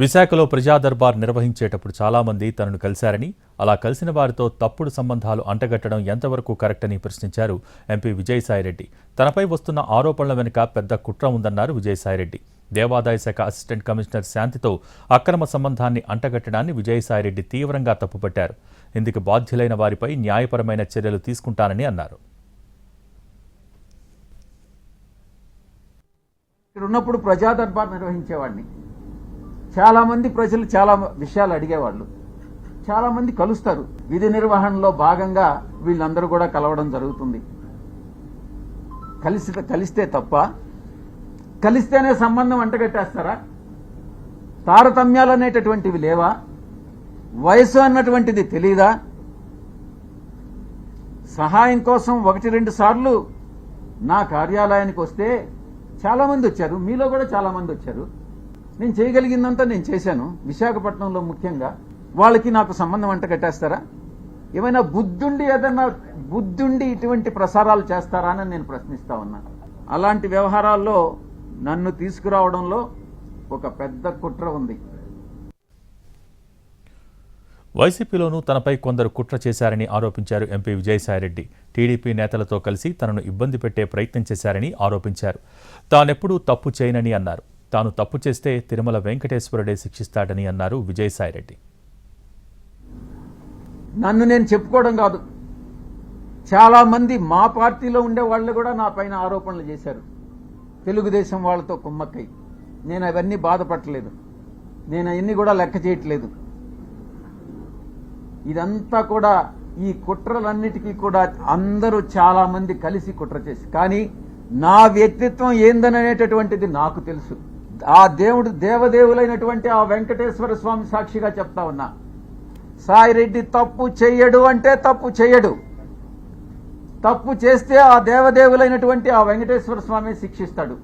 విశాఖలో ప్రజా దర్బార్ నిర్వహించేటప్పుడు చాలామంది తనను కలిశారని, అలా కలిసిన వారితో తప్పుడు సంబంధాలు అంటగట్టడం ఎంతవరకు కరెక్ట్ అని ప్రశ్నించారు ఎంపీ విజయసాయిరెడ్డి. తనపై వస్తున్న ఆరోపణల వెనుక పెద్ద కుట్ర ఉందన్నారు విజయసాయిరెడ్డి. దేవాదాయ శాఖ అసిస్టెంట్ కమిషనర్ శాంతితో అక్రమ సంబంధాన్ని అంటగట్టడాన్ని విజయసాయిరెడ్డి తీవ్రంగా తప్పుపట్టారు. ఇందుకు బాధ్యులైన వారిపై న్యాయపరమైన చర్యలు తీసుకుంటానని అన్నారు. ఉన్నప్పుడు ప్రజా దర్బార్ నిర్వహించేవాడిని. చాలామంది ప్రజలు చాలా విషయాలు అడిగేవాళ్ళు. చాలామంది కలుస్తారు. విధి నిర్వహణలో భాగంగా వీళ్ళందరూ కూడా కలవడం జరుగుతుంది. కలిస్తే తప్ప, కలిస్తేనే సంబంధం అంటగట్టేస్తారా? తారతమ్యాలు అనేటటువంటివి లేవా? వయసు అన్నటువంటిది తెలీదా? సహాయం కోసం 1-2 సార్లు నా కార్యాలయానికి వస్తే చాలామంది వచ్చారు. మీలో కూడా చాలామంది వచ్చారు. నేను చేయగలిగిందంతా నేను చేశాను. విశాఖపట్నంలో ముఖ్యంగా వాళ్ళకి నాకు సంబంధం అంట కట్టేస్తారా? ఏమైనా బుద్ధుండి ఇటువంటి ప్రసారాలు చేస్తారా అని నేను ప్రశ్నిస్తా ఉన్నా. అలాంటి వ్యవహారాల్లో నన్ను తీసుకురావడంలో ఒక పెద్ద కుట్ర ఉంది. వైసీపీలోనూ తనపై కొందరు కుట్ర చేశారని ఆరోపించారు ఎంపీ విజయసాయిరెడ్డి. టీడీపీ నేతలతో కలిసి తనను ఇబ్బంది పెట్టే ప్రయత్నం చేశారని ఆరోపించారు. తానెప్పుడూ తప్పు చేయనని అన్నారు. తాను తప్పు చేస్తే తిరుమల వెంకటేశ్వరుడే శిక్షిస్తాడని అన్నారు విజయసాయిరెడ్డి. నన్ను నేను చెప్పుకోవడం కాదు, చాలా మంది మా పార్టీలో ఉండే వాళ్ళు కూడా నా పైన ఆరోపణలు చేశారు. తెలుగుదేశం వాళ్ళతో కుమ్మక్కై. నేను అవన్నీ బాధపడలేదు. నేను అవన్నీ కూడా లెక్క చేయట్లేదు. ఇదంతా కూడా ఈ కుట్రలన్నిటికీ కూడా అందరూ చాలా మంది కలిసి కుట్ర చేసి, కానీ నా వ్యక్తిత్వం ఏందనేటటువంటిది నాకు తెలుసు. ఆ దేవదేవులైనటువంటి ఆ వెంకటేశ్వర స్వామి సాక్షిగా చెప్తా ఉన్నా, సాయిరెడ్డి తప్పు చెయ్యడు అంటే తప్పు చెయ్యడు. తప్పు చేస్తే ఆ దేవదేవులైనటువంటి ఆ వెంకటేశ్వర స్వామి శిక్షిస్తాడు.